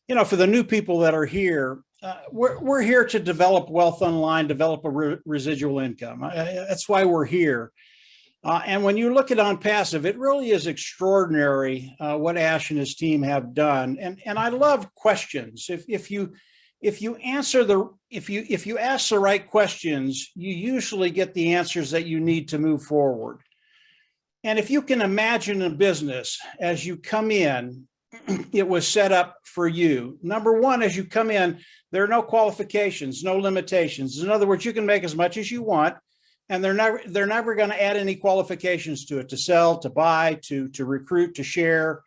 For the new people that are here, we're here to develop wealth online, develop a residual income. That's why we're here. And when you look at OnPassive, it really is extraordinary what Ash and his team have done. And I love questions. If you ask the right questions, you usually get the answers that you need to move forward. And if you can imagine a business as you come in, it was set up for you. Number one, as you come in, there are no qualifications, no limitations. In other words, you can make as much as you want, and they're never going to add any qualifications to it, to sell, to buy, to recruit, to share.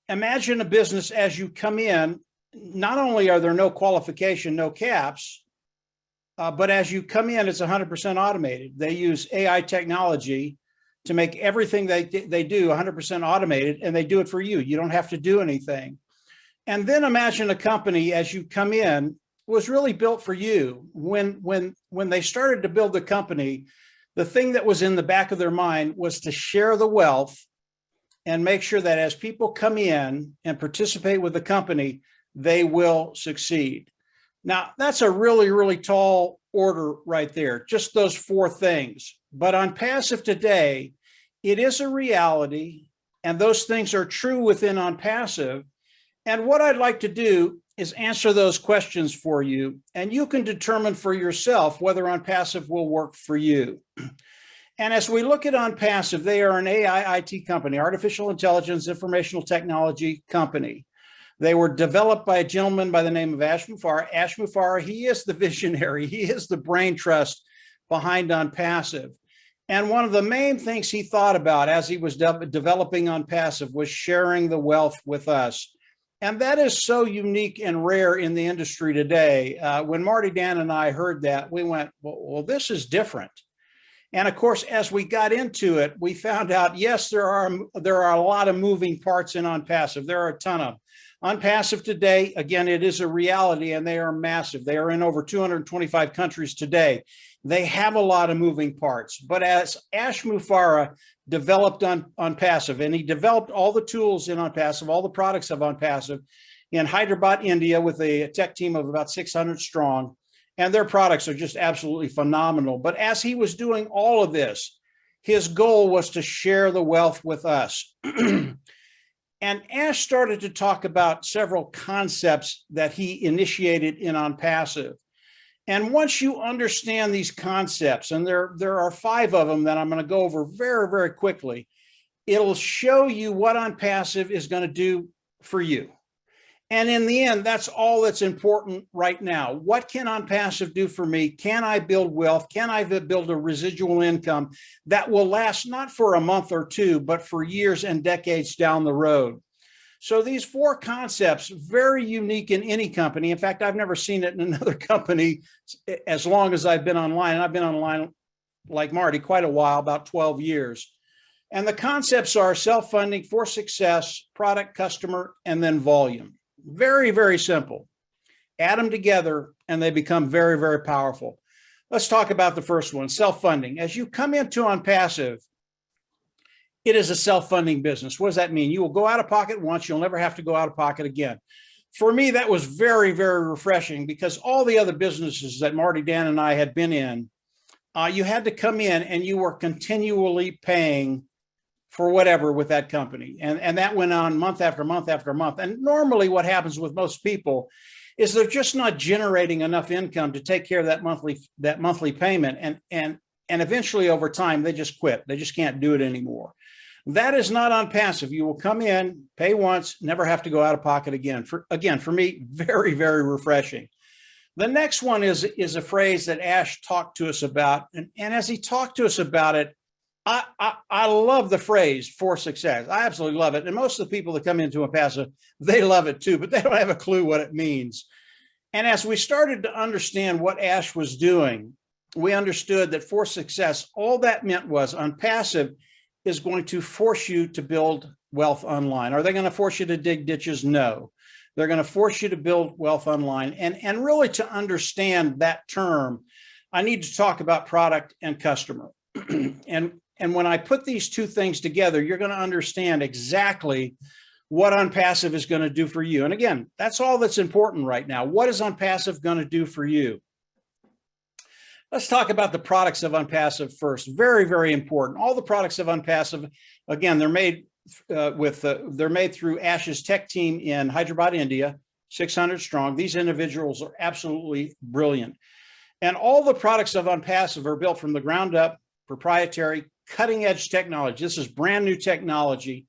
Imagine a business as you come in. Not only are there no qualification, no caps, but as you come in, it's 100% automated. They use AI technology to make everything they do 100% automated, and they do it for you. You don't have to do anything. And then imagine a company as you come in was really built for you. When they started to build the company, the thing that was in the back of their mind was to share the wealth and make sure that as people come in and participate with the company, they will succeed. Now, that's a really, really tall order right there, just those four things. But OnPassive today, it is a reality, and those things are true within OnPassive. And what I'd like to do is answer those questions for you, and you can determine for yourself whether OnPassive will work for you. And as we look at OnPassive, they are an AI IT company, artificial intelligence, informational technology company. They were developed by a gentleman by the name of Ash Mufareh. Ash Mufareh, he is the visionary. He is the brain trust behind OnPassive. And one of the main things he thought about as he was developing OnPassive was sharing the wealth with us. And that is so unique and rare in the industry today. When Marty, Dan, and I heard that, we went, well, this is different. And of course, as we got into it, we found out, yes, there are a lot of moving parts in OnPassive. There are a ton of them. OnPassive today, again, it is a reality, and they are massive. They are in over 225 countries today. They have a lot of moving parts. But as Ash Mufareh developed OnPassive, and he developed all the tools in OnPassive, all the products of OnPassive in Hyderabad, India, with a tech team of about 600 strong, and their products are just absolutely phenomenal. But as he was doing all of this, his goal was to share the wealth with us. And Ash started to talk about several concepts that he initiated in OnPassive. And once you understand these concepts, and there are 5 of them that I'm going to go over very, very quickly, it'll show you what OnPassive is going to do for you. And in the end, that's all that's important right now. What can OnPassive do for me? Can I build wealth? Can I build a residual income that will last not for a month or 2, but for years and decades down the road? So these 4 concepts, very unique in any company. In fact, I've never seen it in another company as long as I've been online. I've been online, like Marty, quite a while, about 12 years. And the concepts are self-funding, for success, product, customer, and then volume. Very, very simple. Add them together and they become very, very powerful. Let's talk about the first one, self-funding. As you come into OnPassive, it is a self-funding business. What does that mean? You will go out of pocket once, you'll never have to go out of pocket again. For me, that was very, very refreshing, because all the other businesses that Marty, Dan, and I had been in, you had to come in and you were continually paying for whatever with that company. And that went on month after month after month. And normally what happens with most people is they're just not generating enough income to take care of that monthly payment. And eventually over time, they just quit. They just can't do it anymore. That is not OnPassive. You will come in, pay once, never have to go out of pocket again. For me, very, very refreshing. The next one is a phrase that Ash talked to us about. And as he talked to us about it, I love the phrase for success. I absolutely love it. And most of the people that come into OnPassive, they love it too, but they don't have a clue what it means. And as we started to understand what Ash was doing, we understood that for success, all that meant was OnPassive is going to force you to build wealth online. Are they going to force you to dig ditches? No. They're going to force you to build wealth online. And really, to understand that term, I need to talk about product and customer. And when I put these 2 things together, you're going to understand exactly what OnPassive is going to do for you. And again, that's all that's important right now. What is OnPassive going to do for you? Let's talk about the products of OnPassive first. Very, very important. All the products of OnPassive, again, they're made they're made through Ash's tech team in Hyderabad, India, 600 strong. These individuals are absolutely brilliant. And all the products of OnPassive are built from the ground up, proprietary, cutting edge technology. This is brand new technology.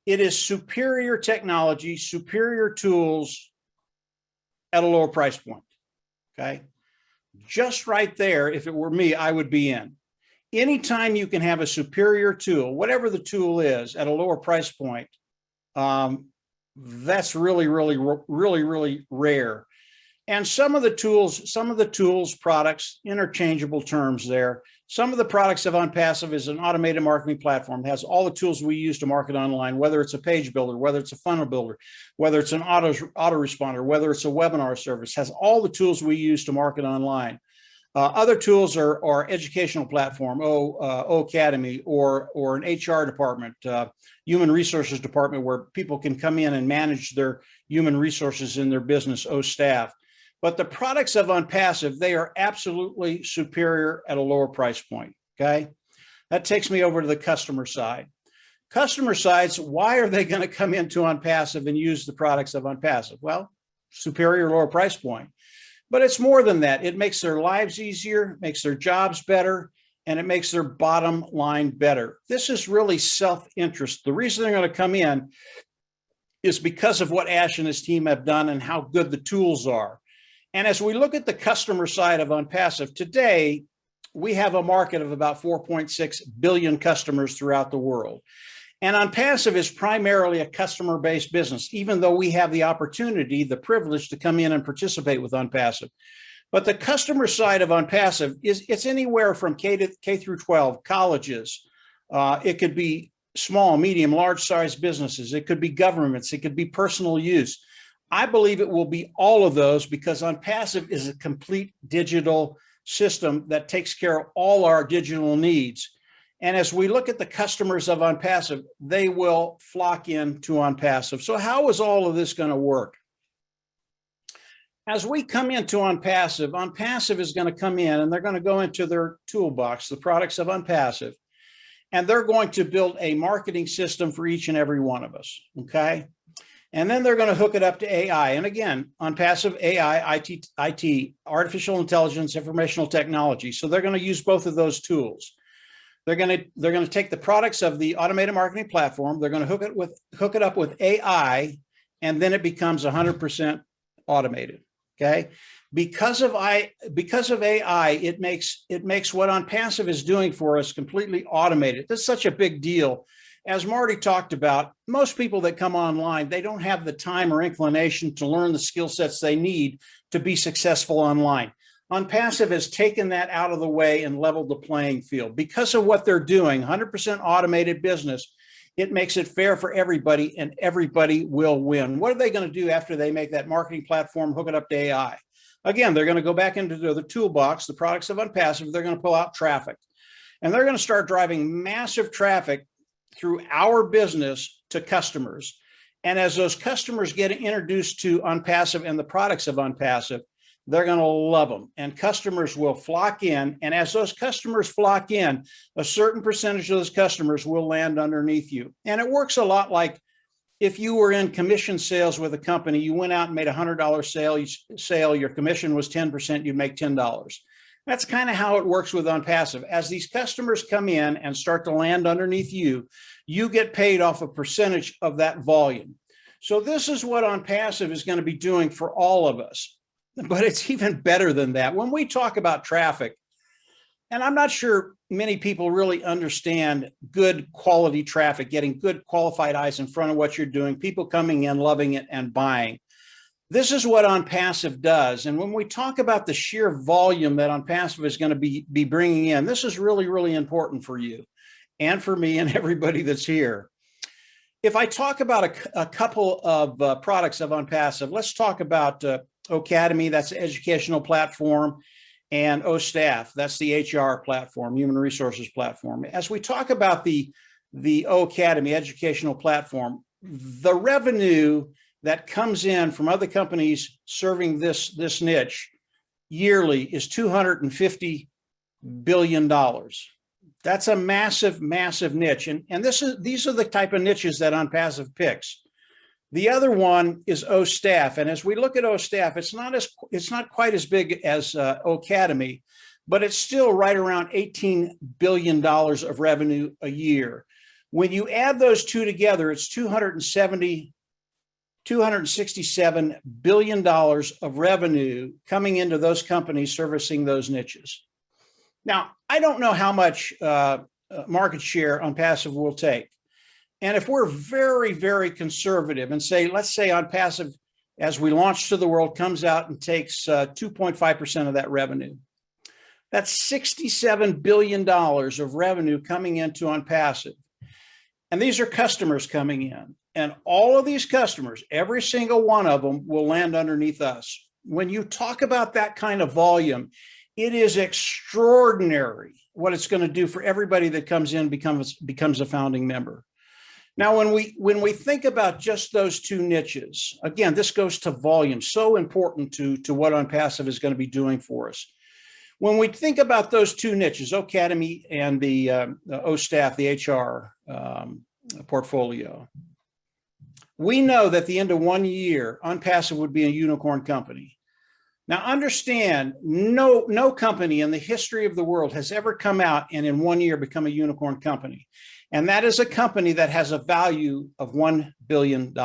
It is superior technology, superior tools at a lower price point. Okay. Just right there, if it were me, I would be in. Anytime you can have a superior tool, whatever the tool is, at a lower price point, that's really, really, really, really rare. And some of the tools, products, interchangeable terms there. Some of the products of OnPassive is an automated marketing platform. It has all the tools we use to market online, whether it's a page builder, whether it's a funnel builder, whether it's an autoresponder, whether it's a webinar service, has all the tools we use to market online. Other tools are educational platform, Academy, or an HR department, human resources department, where people can come in and manage their human resources in their business, staff. But the products of OnPassive, they are absolutely superior at a lower price point, okay? That takes me over to the customer side. Customer sides, why are they going to come into OnPassive and use the products of OnPassive? Well, superior lower price point. But it's more than that. It makes their lives easier, makes their jobs better, and it makes their bottom line better. This is really self-interest. The reason they're going to come in is because of what Ash and his team have done and how good the tools are. And as we look at the customer side of OnPassive, today, we have a market of about 4.6 billion customers throughout the world. And OnPassive is primarily a customer-based business, even though we have the opportunity, the privilege to come in and participate with OnPassive. But the customer side of OnPassive it's anywhere from K through 12, colleges. It could be small, medium, large size businesses. It could be governments. It could be personal use. I believe it will be all of those, because OnPassive is a complete digital system that takes care of all our digital needs. And as we look at the customers of OnPassive, they will flock into OnPassive. So how is all of this going to work? As we come into OnPassive, OnPassive is going to come in and they're going to go into their toolbox, the products of OnPassive, and they're going to build a marketing system for each and every one of us, okay? And then they're going to hook it up to AI. And again, OnPassive AI, IT, artificial intelligence, informational technology. So they're going to use both of those tools. They're going to take the products of the automated marketing platform. They're going to hook it up with AI, and then it becomes 100% automated. Okay, because of AI, it makes what OnPassive is doing for us completely automated. That's such a big deal. As Marty talked about, most people that come online, they don't have the time or inclination to learn the skill sets they need to be successful online. OnPassive has taken that out of the way and leveled the playing field. Because of what they're doing, 100% automated business, it makes it fair for everybody, and everybody will win. What are they going to do after they make that marketing platform, hook it up to AI? Again, they're going to go back into the toolbox, the products of OnPassive, they're going to pull out traffic. And they're going to start driving massive traffic through our business to customers. And as those customers get introduced to OnPassive and the products of OnPassive, they're going to love them, and customers will flock in. And as those customers flock in, a certain percentage of those customers will land underneath you. And it works a lot like if you were in commission sales with a company, you went out and made a $100 sale, your commission was 10%, you'd make $10. That's kind of how it works with OnPassive. As these customers come in and start to land underneath you, you get paid off a percentage of that volume. So this is what OnPassive is going to be doing for all of us. But it's even better than that. When we talk about traffic, and I'm not sure many people really understand good quality traffic, getting good qualified eyes in front of what you're doing, people coming in, loving it, and buying. This is what OnPassive does. And when we talk about the sheer volume that OnPassive is going to be bringing in, this is really, really important for you and for me and everybody that's here. If I talk about a couple of products of OnPassive, let's talk about Academy, that's the educational platform, and Staff, that's the HR platform, human resources platform. As we talk about the Academy educational platform, the revenue that comes in from other companies serving this niche yearly is $250 billion. That's a massive, massive niche. And these are the type of niches that OnPassive picks. The other one is OStaff. And as we look at OStaff, it's not quite as big as Ocademy, but it's still right around $18 billion of revenue a year. When you add those two together, it's $267 billion of revenue coming into those companies servicing those niches. Now, I don't know how much market share OnPassive will take. And if we're very, very conservative and say, let's say OnPassive, as we launch to the world, comes out and takes 2.5% of that revenue. That's $67 billion of revenue coming into OnPassive. And these are customers coming in. And all of these customers, every single one of them will land underneath us. When you talk about that kind of volume, it is extraordinary what it's going to do for everybody that comes in, becomes a founding member. Now, when we think about just those two niches, again, this goes to volume, so important to what OnPassive is going to be doing for us. When we think about those two niches, Ocademy and the OStaff, the HR portfolio, we know that at the end of 1 year, OnPassive would be a unicorn company. Now, understand, no company in the history of the world has ever come out and in 1 year become a unicorn company. And that is a company that has a value of $1 billion.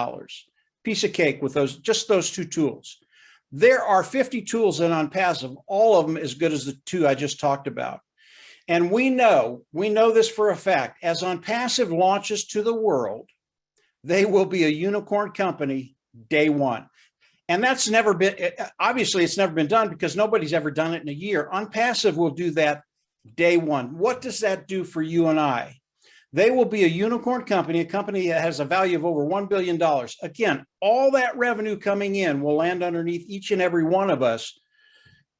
Piece of cake with just those two tools. There are 50 tools in OnPassive, all of them as good as the two I just talked about. And we know this for a fact, as OnPassive launches to the world, they will be a unicorn company day one. And that's never been, obviously it's never been done because nobody's ever done it in a year. OnPassive will do that day one. What does that do for you and I? They will be a unicorn company, a company that has a value of over $1 billion. Again, all that revenue coming in will land underneath each and every one of us.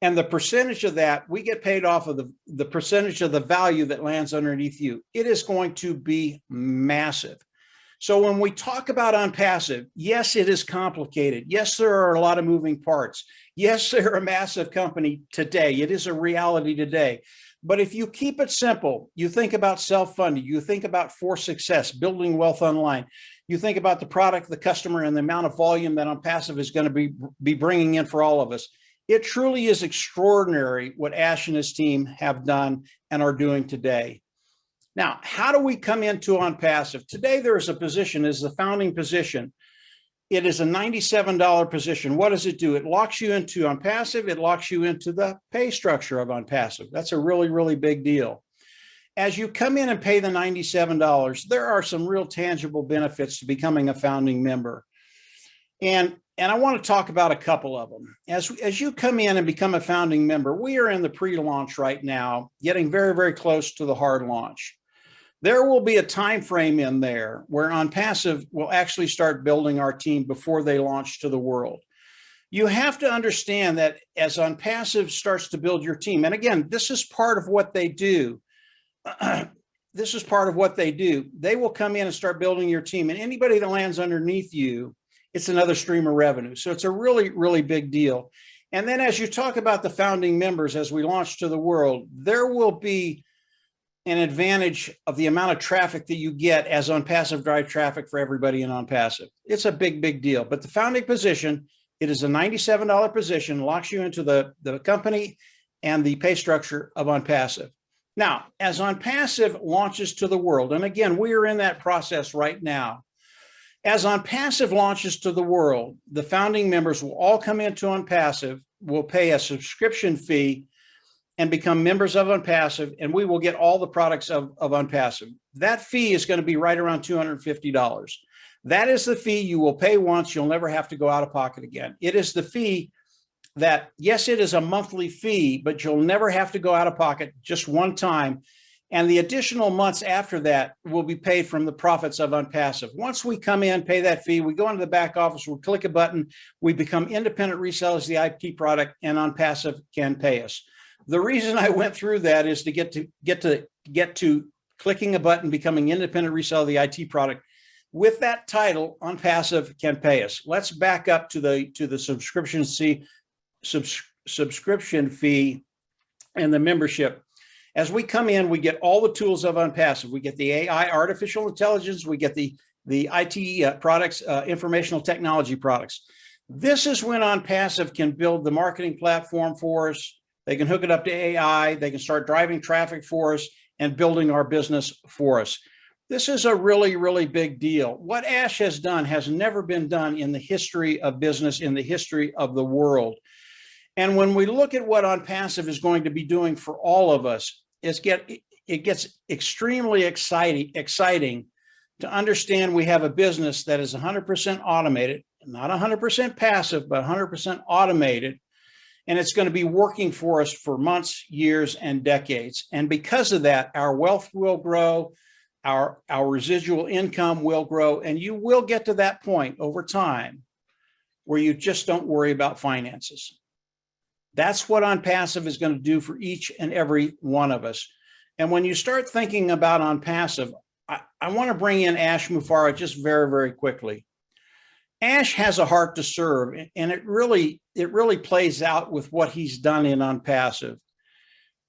And the percentage of that, we get paid off of the percentage of the value that lands underneath you. It is going to be massive. So when we talk about OnPassive, yes, it is complicated. Yes, there are a lot of moving parts. Yes, they're a massive company today. It is a reality today. But if you keep it simple, you think about self-funding, you think about for success, building wealth online, you think about the product, the customer, and the amount of volume that OnPassive is going to be bringing in for all of us. It truly is extraordinary what Ash and his team have done and are doing today. Now, how do we come into OnPassive? Today, there is a position, is the founding position. It is a $97 position. What does it do? It locks you into OnPassive. It locks you into the pay structure of OnPassive. That's a really, really big deal. As you come in and pay the $97, there are some real tangible benefits to becoming a founding member. And I want to talk about a couple of them. As you come in and become a founding member, we are in the pre-launch right now, getting very, very close to the hard launch. There will be a time frame in there where OnPassive will actually start building our team before they launch to the world. You have to understand that as OnPassive starts to build your team, and again, this is part of what they do. This is part of what they do. They will come in and start building your team, and anybody that lands underneath you, it's another stream of revenue. So it's a really, really big deal. And then as you talk about the founding members, as we launch to the world, there will be an advantage of the amount of traffic that you get as OnPassive drive traffic for everybody in OnPassive. It's a big, big deal. But the founding position, it is a $97 position, locks you into the company and the pay structure of OnPassive. Now, as OnPassive launches to the world, and again, we are in that process right now. As OnPassive launches to the world, the founding members will all come into OnPassive, will pay a subscription fee, and become members of OnPassive, and we will get all the products of OnPassive. That fee is going to be right around $250. That is the fee you will pay once. You'll never have to go out of pocket again. It is the fee that, yes, it is a monthly fee, but you'll never have to go out of pocket just one time. And the additional months after that will be paid from the profits of OnPassive. Once we come in, pay that fee, we go into the back office, we click a button, we become independent resellers of the IT product, and OnPassive can pay us. The reason I went through that is to get to clicking a button, becoming independent reseller of the IT product. With that title, OnPassive can pay us. Let's back up to the subscription fee and the membership. As we come in, we get all the tools of OnPassive. We get the AI, artificial intelligence. We get the IT products, informational technology products. This is when OnPassive can build the marketing platform for us. They can hook it up to AI. They can start driving traffic for us and building our business for us. This is a really, really big deal. What Ash has done has never been done in the history of business, in the history of the world. And when we look at what OnPassive is going to be doing for all of us, it gets extremely exciting to understand we have a business that is 100% automated, not 100% passive, but 100% automated. And it's going to be working for us for months, years, and decades. And because of that, our wealth will grow, our residual income will grow, and you will get to that point over time where you just don't worry about finances. That's what OnPassive is going to do for each and every one of us. And when you start thinking about OnPassive, I want to bring in Ash Mufareh just very, very quickly. Ash has a heart to serve, and it really plays out with what he's done in OnPassive.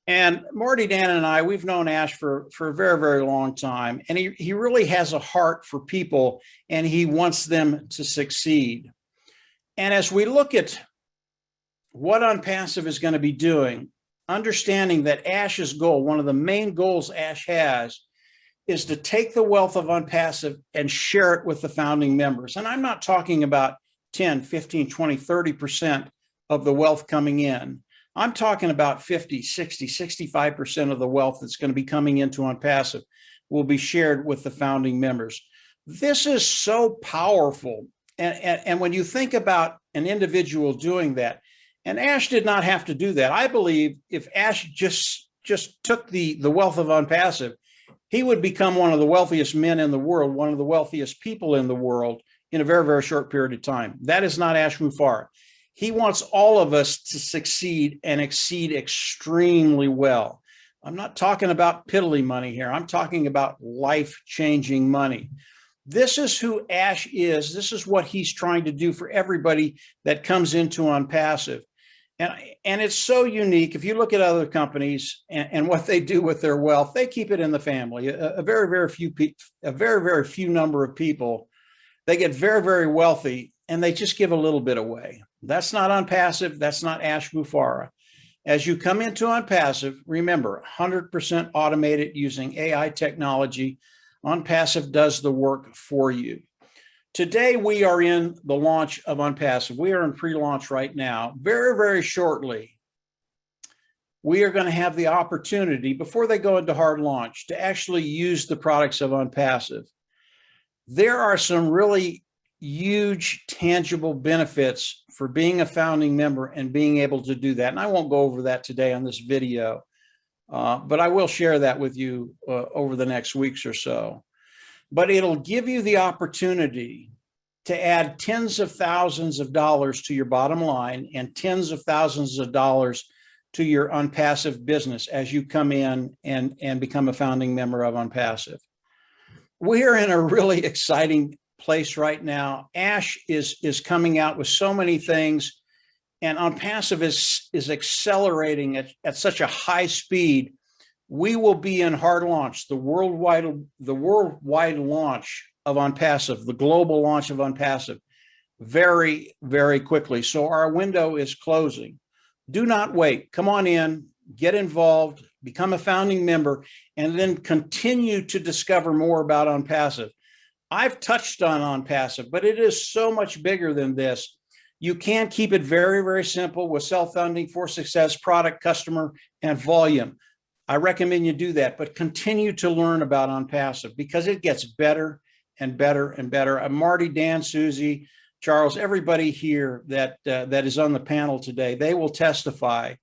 And Marty, Dan, and I, we've known Ash for a very, very long time, and he really has a heart for people, and he wants them to succeed. And as we look at what OnPassive is going to be doing, understanding that Ash's goal, one of the main goals Ash has, is to take the wealth of OnPassive and share it with the founding members. And I'm not talking about 10, 15, 20, 30% of the wealth coming in. I'm talking about 50, 60, 65% of the wealth that's going to be coming into OnPassive will be shared with the founding members. This is so powerful. And when you think about an individual doing that, and Ash did not have to do that. I believe if Ash just took the wealth of OnPassive, he would become one of the wealthiest men in the world, one of the wealthiest people in the world in a very, very short period of time. That is not Ash Mufareh. He wants all of us to succeed and exceed extremely well. I'm not talking about piddly money here. I'm talking about life-changing money. This is who Ash is. This is what he's trying to do for everybody that comes into OnPassive. And it's so unique. If you look at other companies and what they do with their wealth, they keep it in the family. A very, very few number of people, they get very, very wealthy and they just give a little bit away. That's not OnPassive. That's not Ash Mufareh. As you come into OnPassive, remember, 100% automated using AI technology. OnPassive does the work for you. Today, we are in the launch of OnPassive. We are in pre-launch right now. Very, very shortly, we are going to have the opportunity, before they go into hard launch, to actually use the products of OnPassive. There are some really huge, tangible benefits for being a founding member and being able to do that. And I won't go over that today on this video, but I will share that with you over the next weeks or so. But it'll give you the opportunity to add tens of thousands of dollars to your bottom line and tens of thousands of dollars to your OnPassive business as you come in and become a founding member of OnPassive. We're in a really exciting place right now. Ash is coming out with so many things, and OnPassive is accelerating at such a high speed. We will be in hard launch, the worldwide launch of OnPassive, the global launch of OnPassive, very, very quickly. So our window is closing. Do not wait. Come on in, get involved, become a founding member, and then continue to discover more about OnPassive. I've touched on OnPassive, but it is so much bigger than this. You can keep it very, very simple with self-funding for success, product, customer, and volume. I recommend you do that, but continue to learn about OnPassive because it gets better and better and better. Marty, Dan, Susie, Charles, everybody here that is on the panel today, they will testify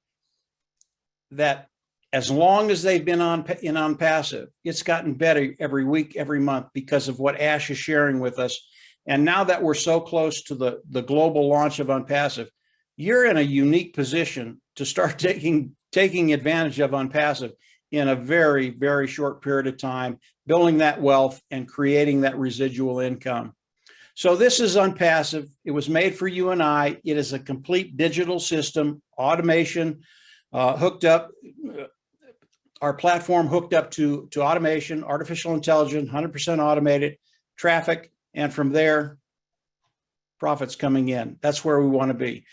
that as long as they've been in OnPassive, it's gotten better every week, every month because of what Ash is sharing with us. And now that we're so close to the global launch of OnPassive, you're in a unique position to start taking advantage of OnPassive in a very, very short period of time building that wealth and creating that residual income. So this is OnPassive. It was made for you and I. It is a complete digital system, automation, hooked up, our platform hooked up to automation, artificial intelligence, 100% automated, traffic, and from there, profits coming in. That's where we want to be.